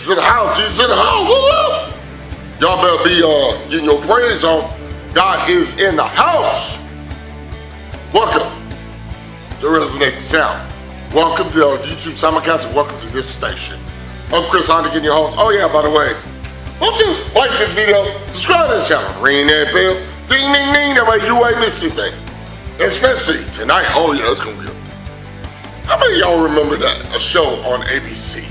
Jesus in the house. Jesus in the house. Woo-woo. Y'all better be getting your praise on. God is in the house. Welcome to Resonate Sound. Welcome to our YouTube simulcast and welcome to this station. I'm Chris Heineken, your host. Oh yeah, by the way, won't you like this video, subscribe to the channel, ring that bell, ding ding ding, that way you ain't miss anything. Especially tonight. Oh yeah, it's gonna be good. How many of y'all remember that a show on ABC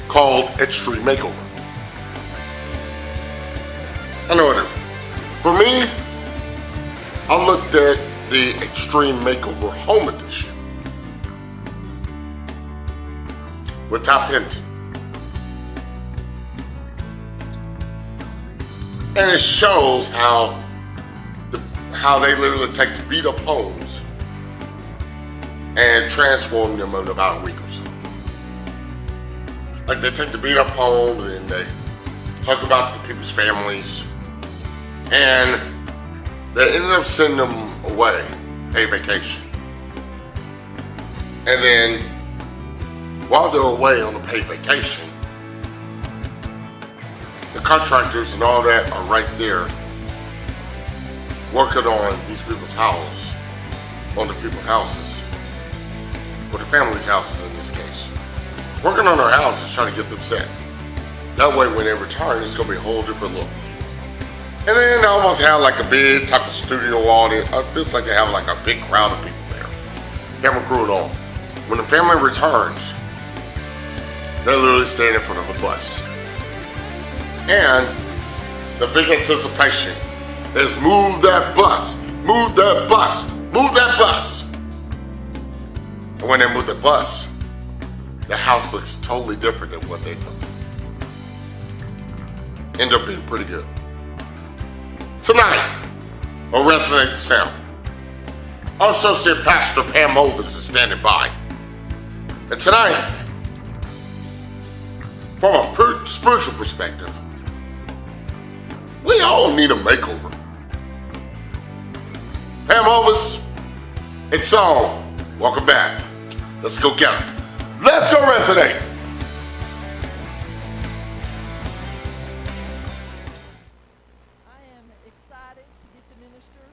called Extreme Makeover? I know it is. For me, I looked at the Extreme Makeover Home Edition with Top Hinton. And it shows how they literally take the beat up homes and transform them in about a week or so. Like they take the beat up homes and they talk about the people's families, and they ended up sending them away, pay vacation. And then while they're away on a paid vacation, the contractors and all that are right there working on these people's houses, on the people's houses, or the family's houses in this case. Working on their houses, trying to get them set. That way when they return, it's going to be a whole different look. And then they almost have like a big type of studio audience. It feels like they have like a big crowd of people there. Camera crew and all. When the family returns, they're literally standing in front of a bus. And the big anticipation is move that bus, move that bus, move that bus. And when they move the bus, the house looks totally different than what they thought. End up being pretty good. Tonight, on Resonate Sound, our Associate Pastor Pam Hovis is standing by. And tonight, from a spiritual perspective, we all need a makeover. Pam Hovis, it's on. Welcome back. Let's go get it. Let's go resonate. I am excited to get to minister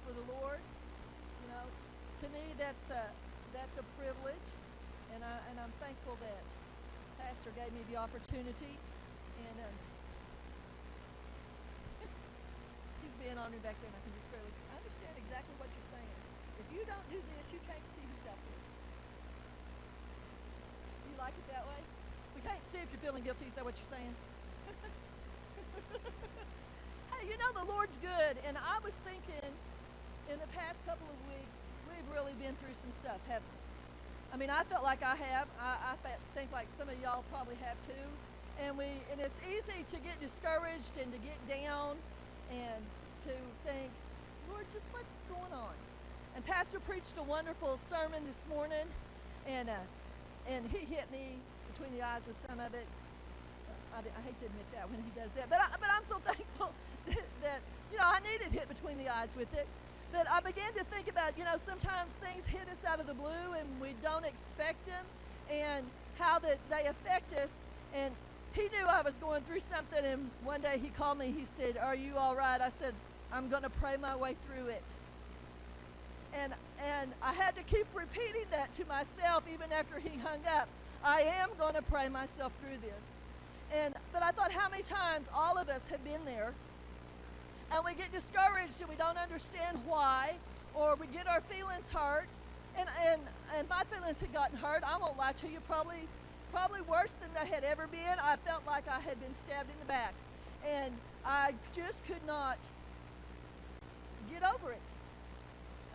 for the Lord. You know, to me that's a privilege, and I'm thankful that Pastor gave me the opportunity. And he's being on me back there, and I can just barely see. I understand exactly what you're saying. If you don't do this, you can't see who's up there. You like it that way? We can't see if you're feeling guilty. Is that what you're saying? Hey, you know the Lord's good, and I was thinking in the past couple of weeks, we've really been through some stuff, haven't we? I mean, I felt like I have. I think like some of y'all probably have too. And it's easy to get discouraged and to get down and to think, Lord, just what's going on? And Pastor preached a wonderful sermon this morning, and he hit me between the eyes with some of it. I hate to admit that when he does that, but I'm so thankful that I needed hit between the eyes with it. But I began to think about, sometimes things hit us out of the blue and we don't expect them, and how that they affect us. And he knew I was going through something, and one day he called me. He said, "Are you all right?" I said, "I'm going to pray my way through it." And I had to keep repeating that to myself even after he hung up. I am going to pray myself through this. But I thought, how many times all of us have been there, and we get discouraged and we don't understand why, or we get our feelings hurt, and my feelings had gotten hurt. I won't lie to you, probably worse than they had ever been. I felt like I had been stabbed in the back, and I just could not get over it.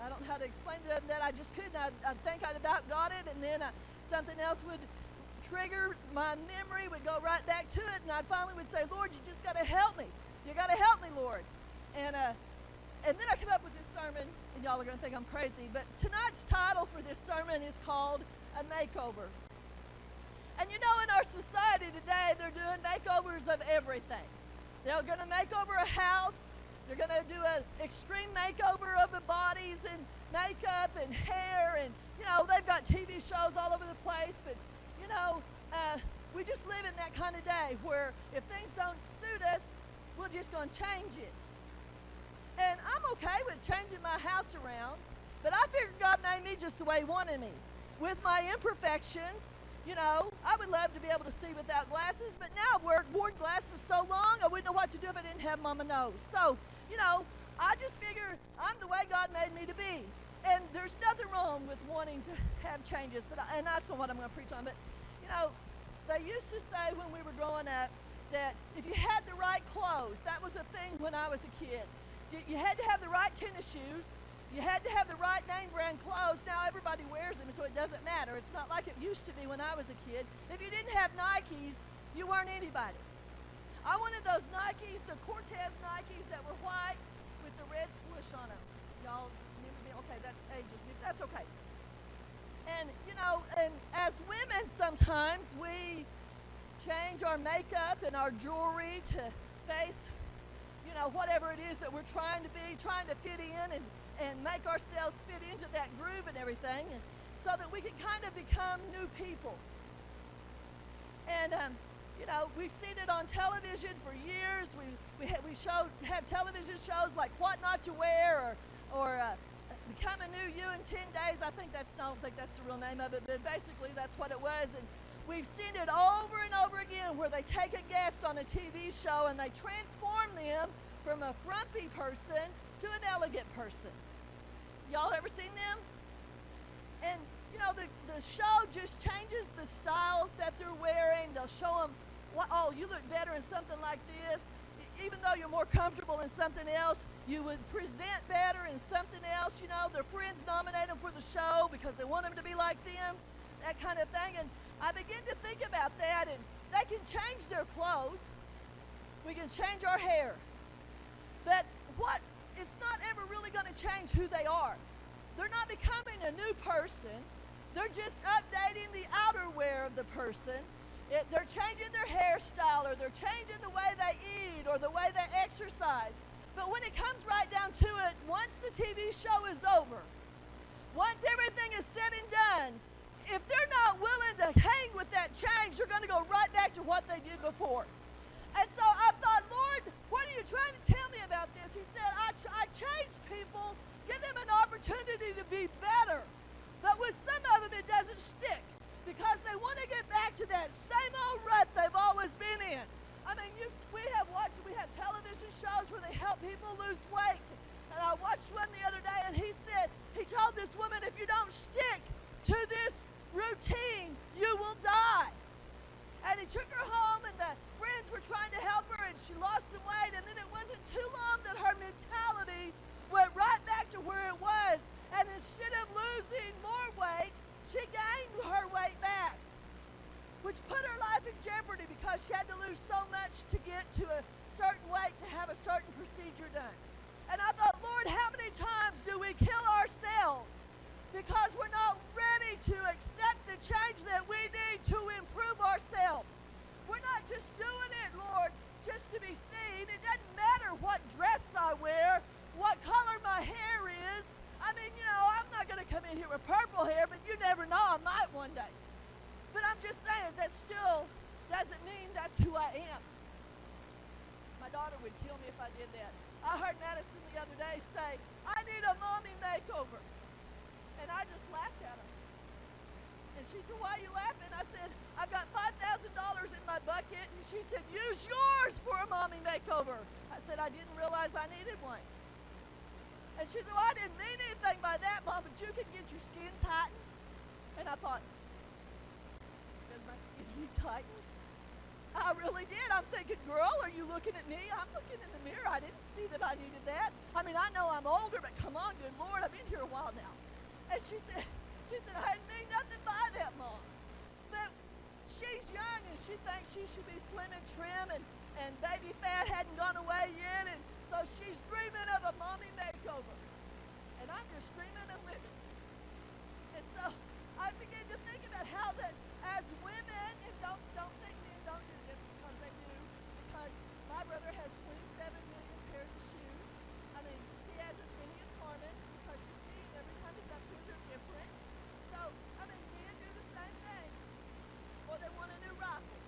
I don't know how to explain it other than that. I just couldn't. I'd think I'd about got it, and then something else would trigger. My memory would go right back to it, and I finally would say, "Lord, you just got to help me. You got to help me, Lord." And then I come up with this sermon, and y'all are going to think I'm crazy, but tonight's title for this sermon is called A Makeover. And in our society today, they're doing makeovers of everything. They're going to make over a house. They're going to do an extreme makeover of the bodies and makeup and hair, and they've got TV shows all over the place. But we just live in that kind of day where if things don't suit us, we're just going to change it. And I'm okay with changing my house around, but I figured God made me just the way He wanted me. With my imperfections, you know, I would love to be able to see without glasses, but now I've worn glasses so long, I wouldn't know what to do if I didn't have them on my nose. So, you know, I just figure I'm the way God made me to be. And there's nothing wrong with wanting to have changes, and that's not what I'm going to preach on. But, you know, they used to say when we were growing up that if you had the right clothes, that was a thing when I was a kid. You had to have the right tennis shoes. You had to have the right name brand clothes. Now everybody wears them, so it doesn't matter. It's not like it used to be when I was a kid. If you didn't have Nikes, you weren't anybody. I wanted those Nikes, the Cortez Nikes that were white with the red swoosh on them. Y'all remember them? Okay, that ages me. That's okay. And, you know, and as women sometimes we change our makeup and our jewelry to face, you know, whatever it is that we're trying to be, trying to fit in and make ourselves fit into that groove and everything, and so that we can kind of become new people. And, you know, we've seen it on television for years. We have television shows like What Not to Wear or Become a New You in 10 Days. I don't think that's the real name of it, but basically that's what it was. And we've seen it over and over again where they take a guest on a TV show and they transform them from a frumpy person to an elegant person. Y'all ever seen them? And, you know, the show just changes the styles that they're wearing. They'll show them, oh, you look better in something like this. Even though you're more comfortable in something else, you would present better in something else. You know, their friends nominate them for the show because they want them to be like them, that kind of thing. And I begin to think about that, and they can change their clothes. We can change our hair. But it's not ever really going to change who they are. They're not becoming a new person. They're just updating the outerwear of the person. They're changing their hairstyle, or they're changing the way they eat or the way they exercise. But when it comes right down to it, once the TV show is over, once everything is said and done, if they're not willing to hang with that change, they're going to go right back to what they did before. And so I thought, Lord, what are you trying to tell me about this? He said, I change people, give them an opportunity to be better. But with some of them, it doesn't stick because they want to get back to that same old rut they've always been in. I mean, we have television shows where they help people lose weight. And I watched one the other day, and he told this woman, if you don't stick to this routine, you will die. And he took her home, and the friends were trying to help her, and she lost some weight. And then it wasn't too long that her mentality went right back to where it was. And instead of losing more weight, she gained her weight back, which put her life in jeopardy because she had to lose so much to get to a certain weight to have a certain procedure done. And I thought, Lord, how many times do we kill ourselves because we're not ready to accept the change that we need to improve ourselves? We're not just doing it, Lord, just to be seen. It doesn't matter what dress I wear, what color my hair is. I mean, you know, I'm not going to come in here with purple hair, but you never know, I might one day. But I'm just saying that still doesn't mean that's who I am. My daughter would kill me if I did that. I heard Madison the other day say, I need a mommy makeover. And I just laughed at her. And she said, why are you laughing? I said, I've got $5,000 in my bucket. And she said, use yours for a mommy makeover. I said, I didn't realize I needed one. And she said, well, I didn't mean anything by that, Mom, but you can get your skin tightened. And I thought, does my skin need tightened? I really did. I'm thinking, girl, are you looking at me? I'm looking in the mirror. I didn't see that I needed that. I mean, I know I'm older, but come on, good Lord, I've been here a while now. And she said, I didn't mean nothing by that, Mom. But she's young, and she thinks she should be slim and trim, and baby fat hadn't gone away yet, and so she's dreaming of a mommy makeover. And I'm just screaming and living. And so I began to think about how that as women, and don't think men don't do this because they do, because my brother has 27 million pairs of shoes. I mean, he has as many as Carmen, because you see, every time he's up here, they're different. So, I mean, men do the same thing. Or they want a new rifle.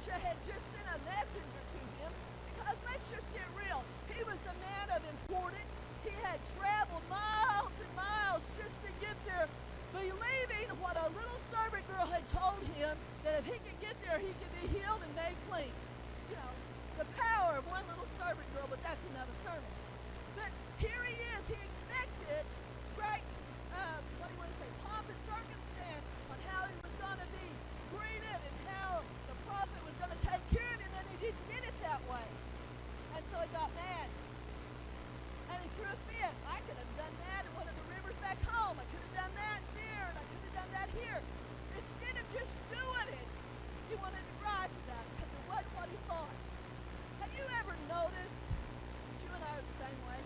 Elisha had just sent a messenger to him, because let's just get real. He was a man of importance. He had traveled miles and miles just to get there, believing what a little servant girl had told him, that if he could get there, he could be healed and made clean. You know, the power of one little servant girl, but that's another sermon. But here he is. He expected great, what do you want to say, pomp and circumstance on how he was going to be greeted and how the prophet was going to take care of him, and he didn't get it that way. And so he got mad. And he threw a fit. I could have done that in one of the rivers back home. I could have done that there, and I could have done that here. Instead of just doing it, he wanted to gripe about it because it wasn't what he thought. Have you ever noticed that you and I are the same way?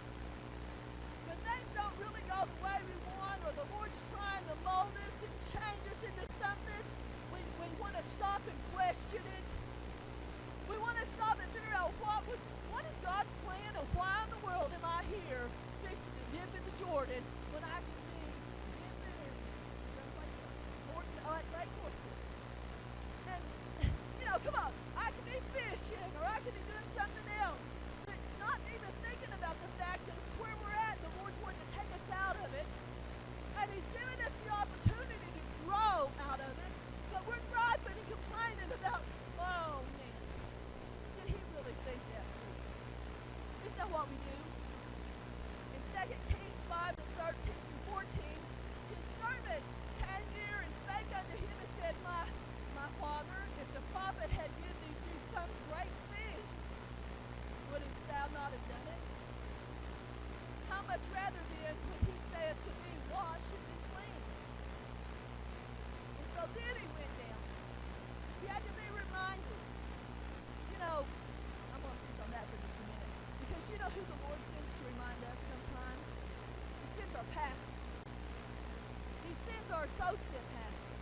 When things don't really go the way we want, or the Lord's trying to mold us and change us into something, we want to stop and question it. We want to stop and figure out what is God's plan, and why in the world am I here fixing to dip into Jordan when I can be dipping in Lake Cornbread? And, come on, I could be fishing, or I could be doing something else, but not even thinking about the fact that where we're at, the Lord's wanting to take us out of it, and He's given us the opportunity to grow out of it, but we're griping and complaining about, oh man, did He really think that through? Isn't that what we do? In 2 Kings 5:13 and 14, his servant came near and spake unto him and said, My father, if the prophet had bid thee do some great thing, wouldst thou not have done it? How much rather then when he saith to thee, wash and be clean? And so then he went down. He had to be reminded. I'm going to preach on that for just a minute. Because you know who the Lord sends to remind us sometimes? He sends our pastor. He sends our associate pastor.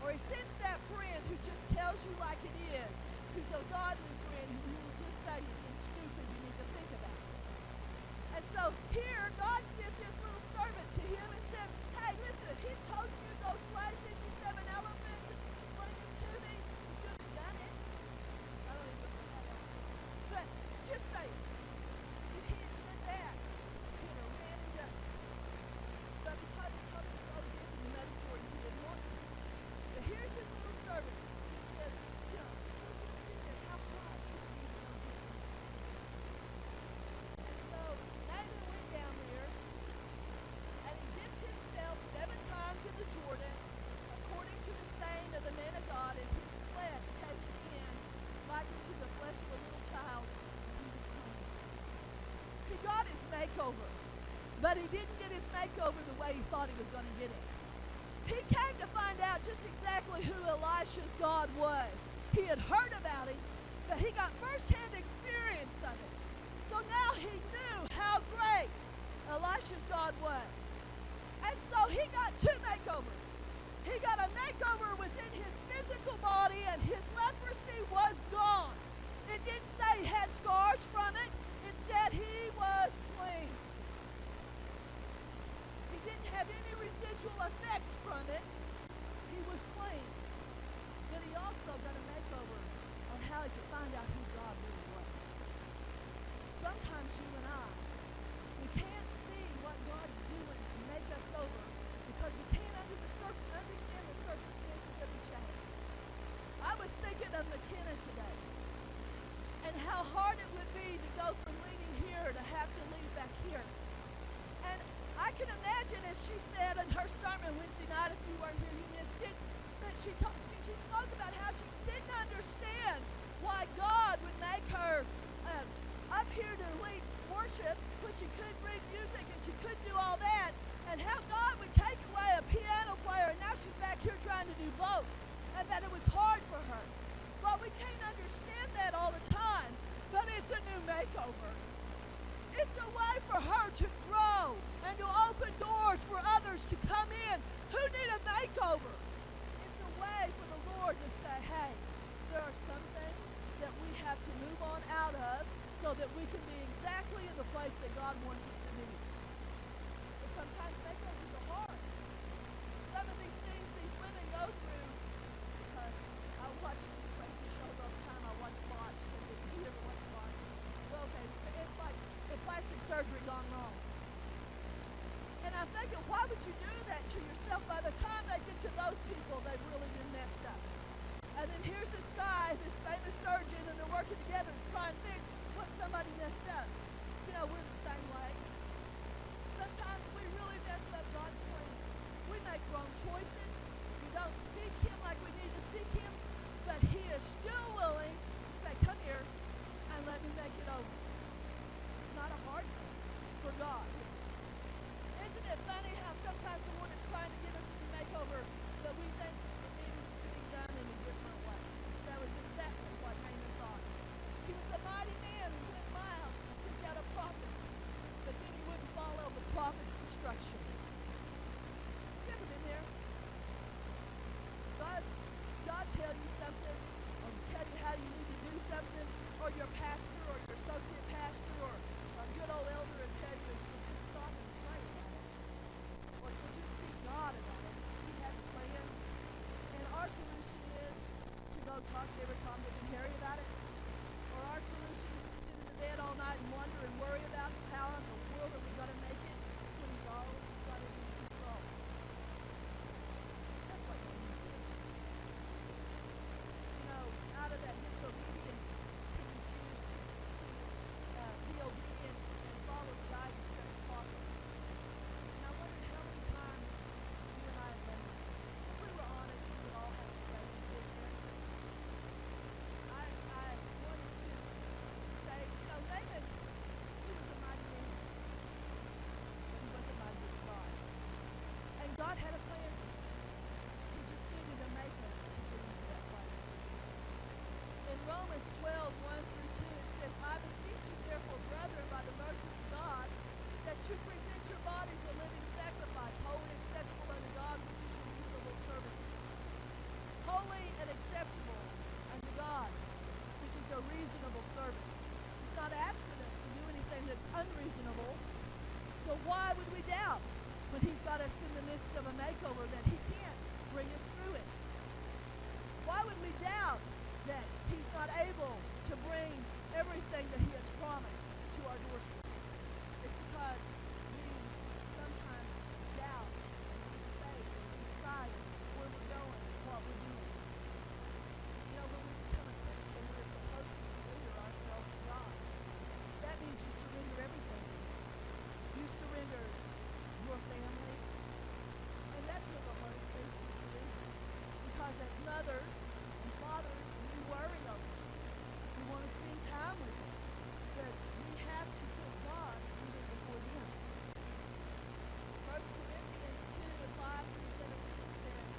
Or he sends that friend who just tells you like it is, who's a godly friend who will just say, it's stupid, you need to think about this. And so here, God sent this little servant to him and said, hey, listen, if he told you to go slay 57 elephants and bring them to me, you could have done it. I don't even know that out. But just say, if he had said that, he'd have ran and done it. But because he told him to go dip in the Mediterranean, he didn't want to. But here's this little servant who said, you just did this. How hard could it be to go dip in these things? And so Naaman went down there, and he dipped himself 7 times in the Jordan, according to the saying of the man of God, and his flesh came in like unto the flesh of a little child, and he was clean. He got his makeover, but he didn't get his makeover the way he thought he was going to get it. He came to find out just exactly who Elisha's God was. He had heard about him, but he got firsthand experience of it. So now he knew how great Elisha's God was. And so he got 2 makeovers. He got a makeover within his physical body, and his leprosy was gone. It didn't say he had scars from it. It said he was clean. He didn't have any residual effects from it. He was clean. But he also got a makeover on how he could find out who God really was. Sometimes you and I, we can't see what God's doing to make us over because we can't understand the circumstances of the change. I was thinking of McKenna today and how hard it would be to go from leading here to have to lead back here. And I can imagine, as she said in her sermon Wednesday night, if you weren't here, you missed it, that she spoke about how she didn't understand why God would make her up here to lead worship when she couldn't read music and she couldn't do all that, and how God would take away a piano player, and now she's back here trying to do both, and that it was hard for her. Well, we can't understand that all the time, but it's a new makeover. It's a way for her to grow and to open doors for others to come in who need a makeover. It's a way for the Lord to say, hey, there are some things that we have to move on out of so that we can be exactly in the place that God wants us to be. And sometimes makeovers are hard. Some of these things these women go through, because I watch these crazy shows all the time. go talk to every Tom, Dick, and Harry about it? Or our solution is to sit in the bed all night and wonder and worry about how in the world are we going to make it when he's always got it in control? That's what we need. You know, out of that disobedience, he refused to be obedient and follow the guidance set upon him. And I wondered how many times you and I have done that. If we were honest, we would all have to say we did that. I wanted to say, you know, David, he was a mighty man, but he wasn't mighty with God. And God had a plan for him. He just needed a maker to get him to that place. In Romans 12:1-2, it says, I beseech you therefore, brethren, by the mercies of God, that you present your bodies a living sacrifice, holy and acceptable unto God, which is your reasonable service. Holy and acceptable unto God, which is a reasonable service. He's not asking us to do anything that's unreasonable. So why would we doubt when he's got us in the midst of a makeover that he can't bring us through it? Why would we doubt that he's not able to bring everything that he has promised to our doorstep? It's because we sometimes doubt and lose faith and lose sight of where we're going and what we're doing. You know, when we become a Christian, we're supposed to surrender ourselves to God. That means you surrender everything to him. You surrender your family. And that's one of the hardest things to surrender. Because as mothers and fathers, we worry over you. We want to spend time with you. But we have to put God even before them. 1 Corinthians 2:5-17 says,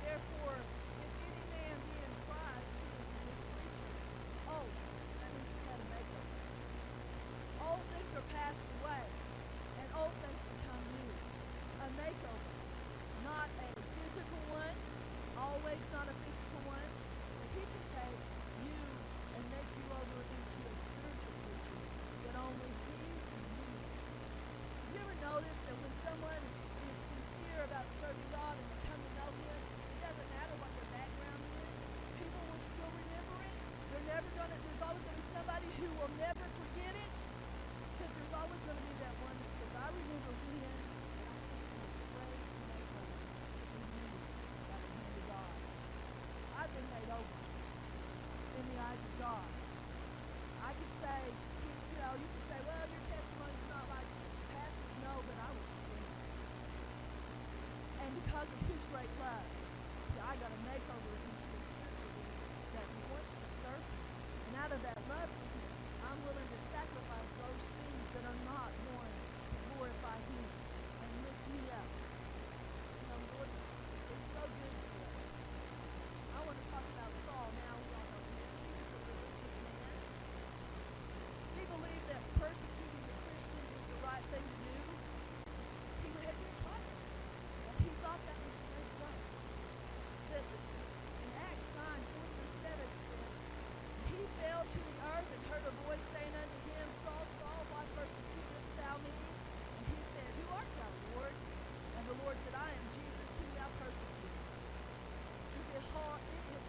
therefore, if any man be in Christ, he is a new creature. Oh, that means he's had a makeover. Old things are passed away, and old things become new. A makeover, not a physical one, always not a physical one, but he can take you and make you over into a spiritual creature that only he can use. Have you ever noticed that when someone is sincere about serving God and they come to know him, it doesn't matter what their background is, people will still remember it. There's always going to be somebody who will never forget it, but there's always going to be that one that says, I remember when, and I can see a great makeover in me by the hand of God. I've been made over in the eyes of God. I could say, you know, you could say, well, your testimony's not like pastors. No, but I was a sinner. And because of his great love, I got a makeover into a spiritual being that wants to serve him. And out of that love for him, I'm willing to sacrifice those things that are not going to glorify him and lift me up. You know, the Lord is so good to us. I want to talk about Saul now. We all know him. He was a religious man. He believed that persecuting the Christians was the right thing to do. He had been taught that. And he thought that was the way to go. But listen, in Acts 9:4-7 it says, he fell to the earth and heard a voice saying unto him, Saul, Saul, why persecutest thou me? And he said, who art thou, Lord? And the Lord said, I am Jesus whom thou persecutest. It is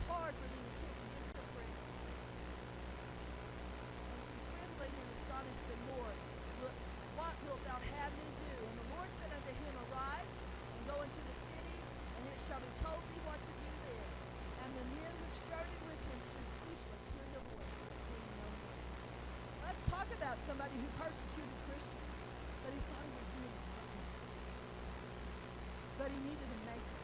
hard for thee to kick against the pricks. And trembling and astonished said, Lord, what wilt thou have me do? And the Lord said unto him, arise and go into the city, and it shall be told thee what to do there. And the men which journeyed with him stood speechless, hearing the voice, but seeing no man. Let's talk about somebody who persecuted Christians, but he thought he was doing the right thing. But he needed a maker,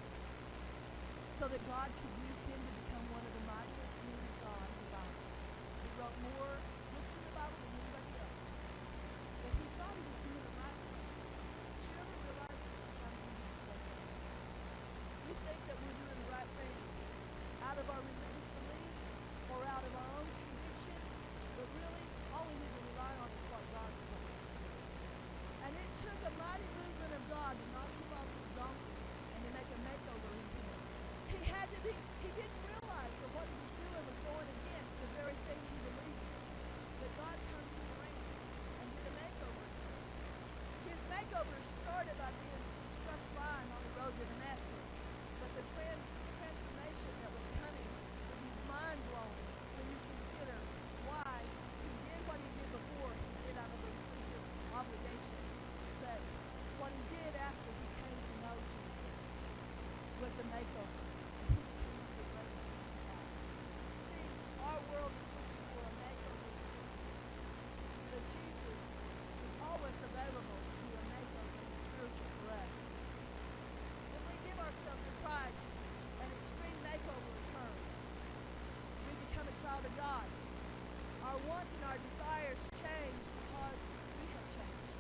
so that God could use him to become one of the mightiest men of God in the Bible. He wrote more books in the Bible than anybody else. But he thought he was doing the right thing. Did you ever realize that sometimes we do the same thing? We think that we're doing the right thing out of our religious beliefs or out of our own convictions, but really, all we need to rely on is what God's telling us to. And it took a mighty movement of God to knock him off his donkey and to make a makeover in him. He didn't realize that what he was doing was going against the very thing he believed in. our wants and our desires change because we have changed.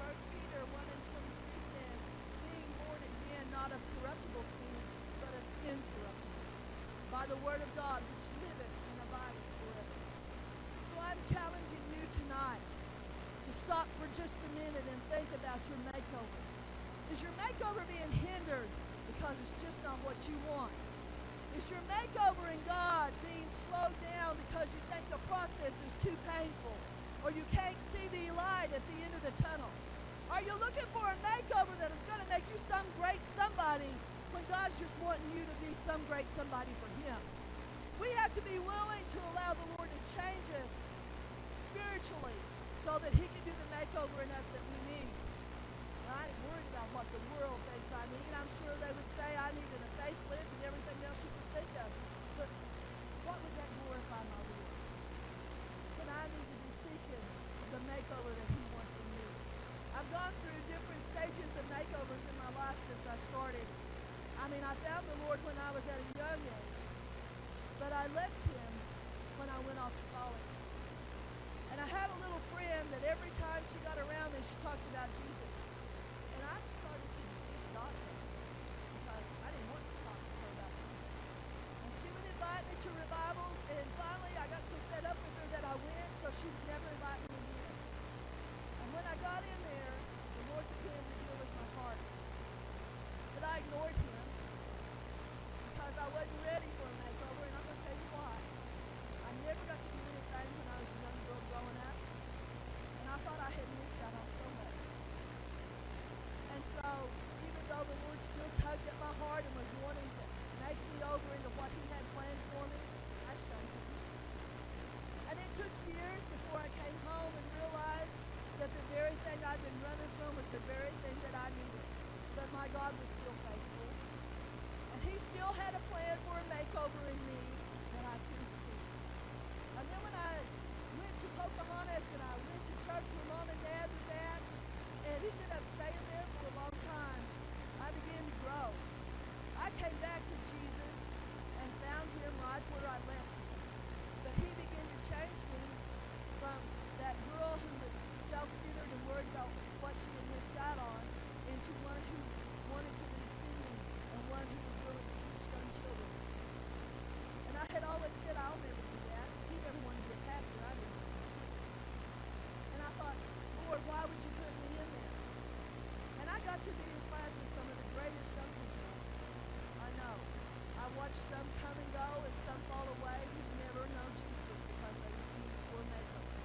1 Peter 1:23 says, being born again, not of corruptible seed, but of incorruptible, by the word of God, which liveth and abideth forever. So I'm challenging you tonight to stop for just a minute and think about your makeover. Is your makeover being hindered because it's just not what you want? Is your makeover in God being slowed down because you think the process is too painful, or you can't see the light at the end of the tunnel? Are you looking for a makeover that is going to make you some great somebody when God's just wanting you to be some great somebody for Him? We have to be willing to allow the Lord to change us spiritually so that He can do the makeover in us that we need. I ain't worried about what the world thinks I need. I'm sure they would say I needed a facelift and everything else you could think of. But what would that glorify my Lord? When I need to be seeking the makeover that He wants in me. I've gone through different stages of makeovers in my life since I started. I mean, I found the Lord when I was at a young age, but I left Him when I went off to college. And I had a little friend that every time she got around me, she talked about Jesus. And I started to just dodge her because I didn't want to talk to her about Jesus. And she would invite me to revivals, and finally I got so fed up with her that I went, so she would never invite me again. And when I got in there, the Lord began to deal with my heart. But I ignored Him because I wasn't ready for a makeover, and I'm going to tell you why. I never got to do anything when I was a young girl growing up, and I thought I had missed out on so much. And so, even though the Lord still tugged at my heart and was wanting to make me over into what He had planned for me, I shunned Him. And it took years before I came home and realized that the very thing I'd been running from was the very thing that I needed. But my God was still faithful. And He still had a plan for a makeover in me that I couldn't see. And then when I went to Pocahontas and I went to church where Mom and Dad was at, and ended up staying there for a long time, I began to grow. I came back to Jesus and found Him right where I left Him. But He began to change me from that girl who was self-centered and worried about what she had missed out on into one who wanted to lead singing and one who was willing to teach young children. And I had always said, I'll never do that. He never wanted to be a pastor. I didn't want to be a pastor. And I thought, Lord, why would you put me in there? And I got to be in class with some of the greatest young people I know. I watched some come and go and some fall away who never know Jesus because they refused for a makeover.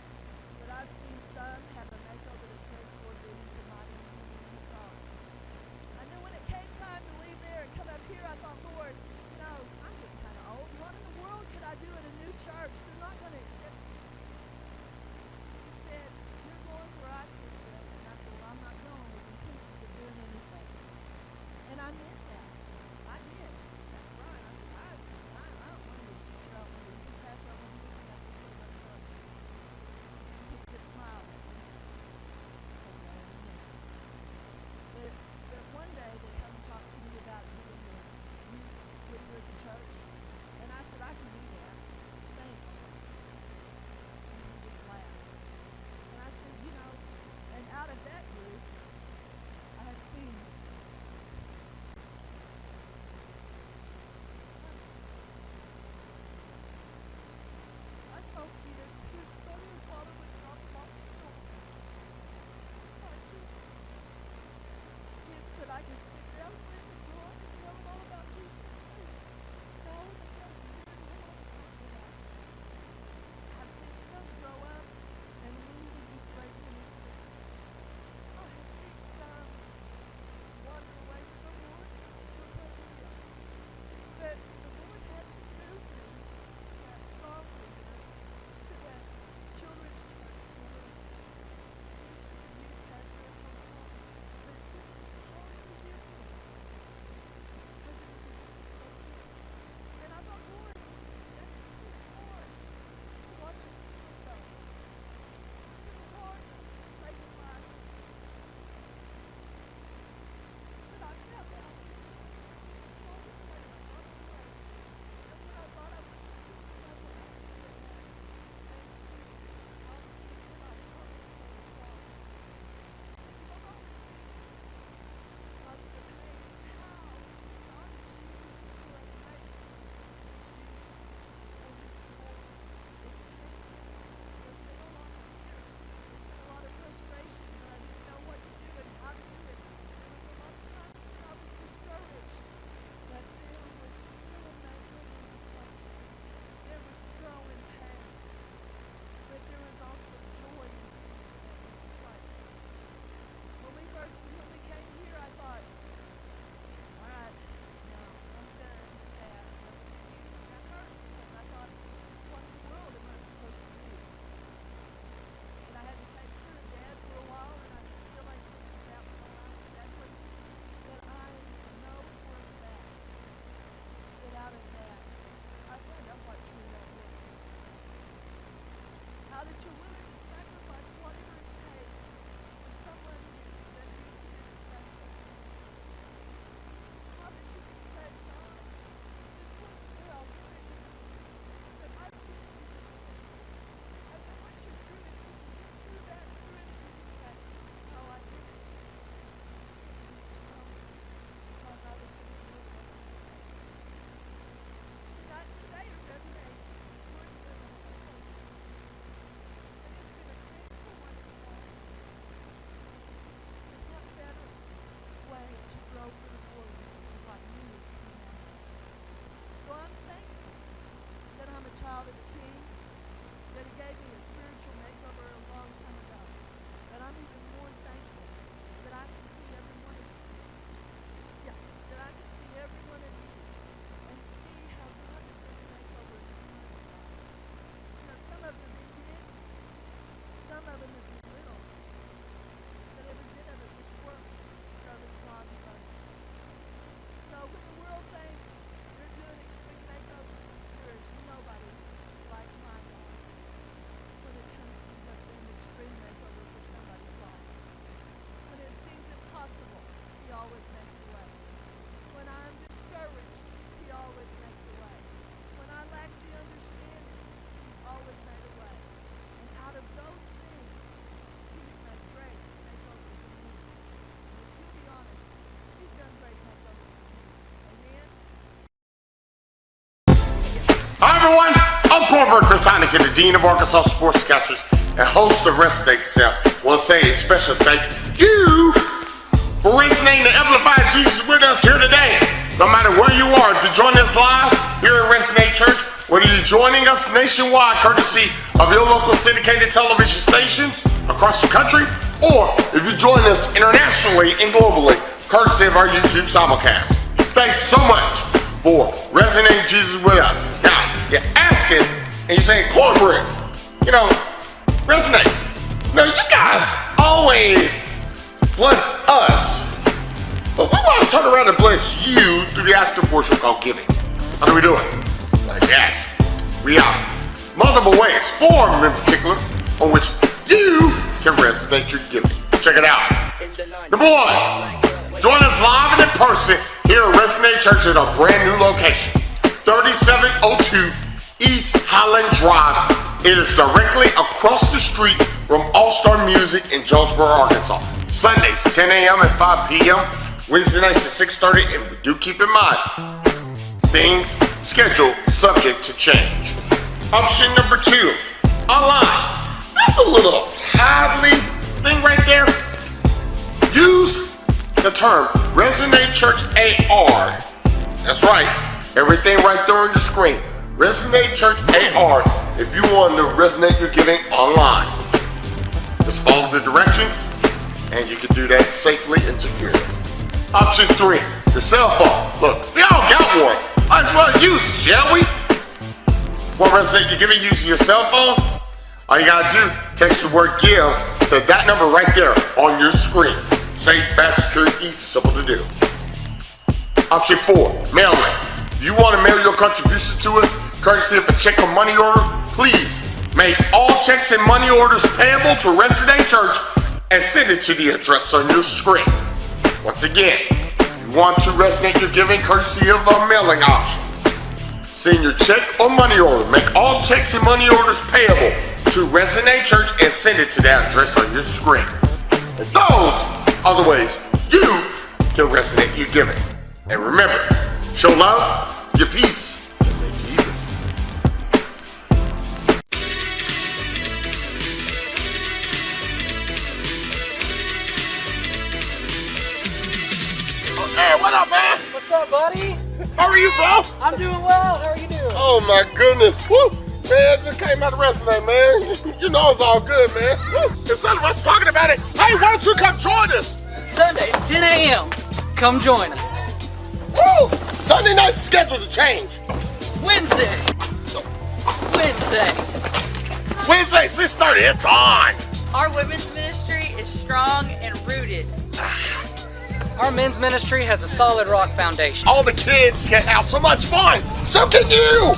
But I've seen some have a makeover that transformed them into mighty men and women of God. And then when it came time to leave there and come up here, I thought, Lord, you know, I'm getting kind of old. What in the world could I do at a new church? They're not going to accept me. He said, you're going where I sent you. And I said, well, I'm not going with intentions of doing anything. And I meant that. I did. That's Brian. I said, I don't want to be a teacher. I don't want to be a pastor. I want to be I just want to go to church. He just smiled at me. that you're willing to sacrifice whatever it takes for someone that needs to hear your faith. How that you can say, God, this wasn't where I wanted to be, but I give it to you. And then once you're through it, you can get through that, and you can say, oh, I give it to you. Because I was in the middle of it. Today to resonate, we're in the middle of a makeover. And it's been a painful one at times. And what better way to grow for the Lord than see what new is coming out of it. So I'm thankful that I'm a child of the King, that He gave me a spiritual makeover a long time ago. But I'm even more thankful that I can see every one of you. Yeah, that I can see every one of you and see how God is going to make over in every one of your lives. You know, some of them have been big, some of them have been little, but every bit of it was worth serving God and others. So when the world thinks you're doing extreme makeovers, there is nobody like my God when it comes to doing an extreme makeover for somebody's life. When it seems impossible, He always makes a way. When I'm discouraged, He always makes a way. When I lack the understanding, He's always made a way. And out of those things, He's made great makeovers in me. And if you'll be honest, He's done great makeovers in me. Amen? Hi everyone, I'm Cornbread Heineken, the Dean of Arkansas Sportscasters and host of Resonate Cell. I want to say a special thank you for resonating to amplify Jesus with us here today. No matter where you are, if you're joining us live here at Resonate Church, whether you're joining us nationwide courtesy of your local syndicated television stations across the country, or if you're joining us internationally and globally courtesy of our YouTube simulcast. Thanks so much for resonating Jesus with us. Now, you're asking and you're saying, Cornbread, resonate. No, you guys always bless us, but we want to turn around and bless you through the act of worship called giving. How do we do it? Yes, we have multiple ways, 4 of them in particular, on which you can resonate your giving. Check it out. Number 1, join us live and in person here at Resonate Church at our brand new location, 3702 East Highland Drive. It is directly across the street from All-Star Music in Jonesboro, Arkansas. Sundays, 10 a.m. and 5 p.m. Wednesday nights at 6:30, and we do keep in mind, things scheduled subject to change. Option number 2, online. That's a little tidely thing right there. Use the term Resonate Church AR. That's right, everything right there on the screen. Resonate Church AR if you want to resonate your giving online. Just follow the directions and you can do that safely and securely. Option 3, the cell phone. Look, we all got one. Might as well use it, shall we? Want to resonate your giving using your cell phone? All you gotta do, text the word give to that number right there on your screen. Safe, fast, secure, easy, simple to do. Option 4, mailing. If you want to mail your contributions to us, courtesy of a check or money order, please make all checks and money orders payable to Resonate Church and send it to the address on your screen. Once again, if you want to resonate your giving courtesy of a mailing option, send your check or money order. Make all checks and money orders payable to Resonate Church and send it to that address on your screen. And those are the ways you can resonate your giving. And remember, show love, give peace, and say Jesus. Hey, what up, man? What's up, buddy? How are you, bro? I'm doing well. How are you doing? Oh my goodness. Woo. Man, just came out of Resonate, man. You know it's all good, man. Woo. Instead of us talking about it, hey, why don't you come join us? Sundays, 10 a.m. Come join us. Woo! Sunday night's scheduled to change. Wednesday, 6:30, it's on. Our women's ministry is strong and rooted. Our men's ministry has a solid rock foundation. All the kids can have so much fun. So can you.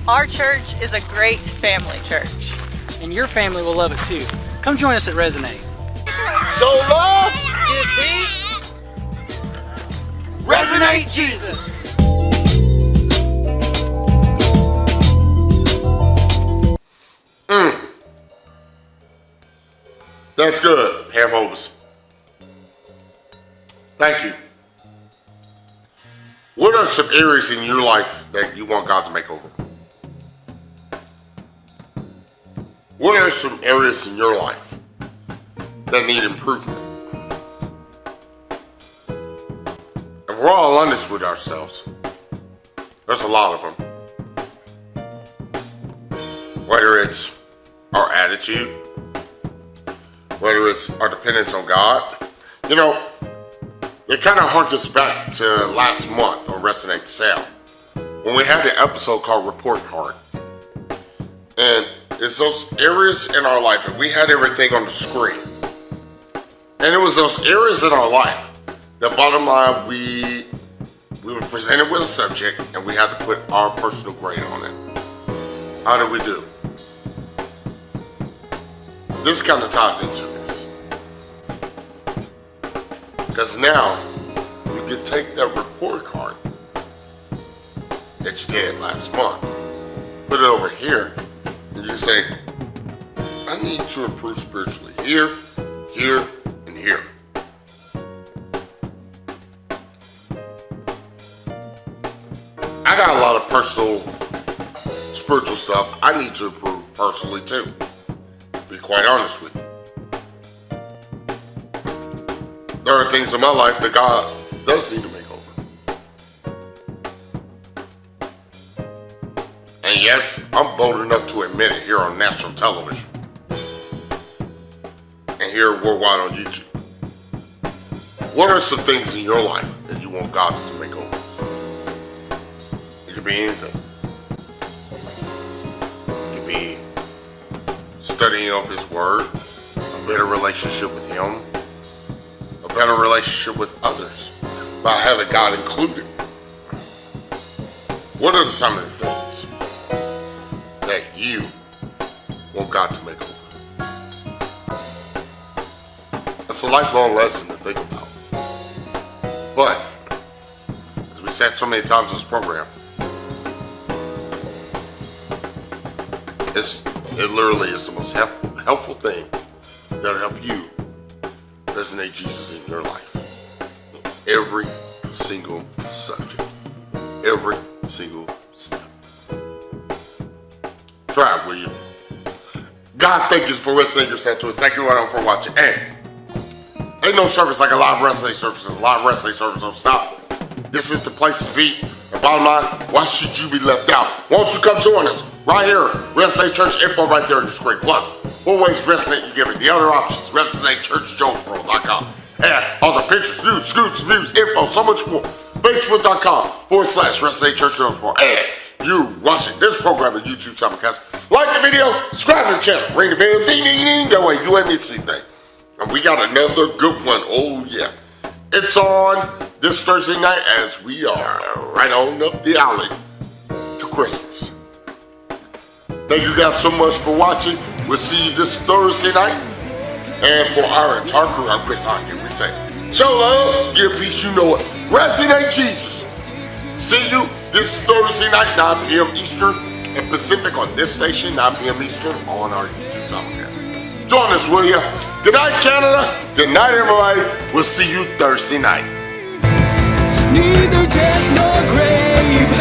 Our church is a great family church. and your family will love it too. Come join us at Resonate. Show love. Give peace. Resonate Jesus. That's good, Pam Hovis. Thank you. What are some areas in your life that you want God to make over? What are some areas in your life that need improvement? If we're all honest with ourselves, there's a lot of them. Whether it's our attitude, whether it's our dependence on God. You know, it kind of harkens back to last month on Resonate Sale, when we had the episode called Report Card. And it's those areas in our life, and we had everything on the screen. And it was those areas in our life, the bottom line, we were presented with a subject, and we had to put our personal grade on it. How did we do? This kind of ties into this. Because now, you can take that report card that you did last month, put it over here, and you can say, I need to improve spiritually here, here, and here. I got a lot of personal, spiritual stuff I need to improve personally too. To be quite honest with you. There are things in my life that God does need to make over. And yes, I'm bold enough to admit it here on national television. And here worldwide on YouTube. What are some things in your life that you want God to make over? It could be anything. It could be studying of His Word, a better relationship with Him, a better relationship with others, by having God included. What are some of the things that you want God to make over? That's a lifelong lesson to think about. But, as we said so many times in this program, it literally is the most helpful thing that'll help you resonate Jesus in your life. Every single subject. Every single step. Try it, will you? God, thank you for listening yourself to us. Thank you everyone for watching. And ain't no service like a live wrestling service. A live wrestling service don't stop. This is the place to be. The bottom line, why should you be left out? Won't you come join us right here? Resonate Church info right there on the screen. Plus, what ways Resonate you giving? The other options, ResonateChurchJonesboro.com. And all the pictures, news, scoops, views, info, so much more. Facebook.com/Resonate Church Jonesboro. And you watching this program on YouTube simulcast. Like the video, subscribe to the channel, ring the bell, ding, ding, ding. That way you ain't missing anything. And we got another good one. Oh, yeah. It's on this Thursday night as we are right on up the alley to Christmas. Thank you guys so much for watching. We'll see you this Thursday night. And for our entire crew, I'm Chris Heineken. We say, show love, give peace, you know it. Resonate Jesus. See you this Thursday night, 9 p.m. Eastern and Pacific on this station, 9 p.m. Eastern on our YouTube simulcast. Join us, will you? Good night, Canada. Good night, everybody. We'll see you Thursday night. Neither death nor grave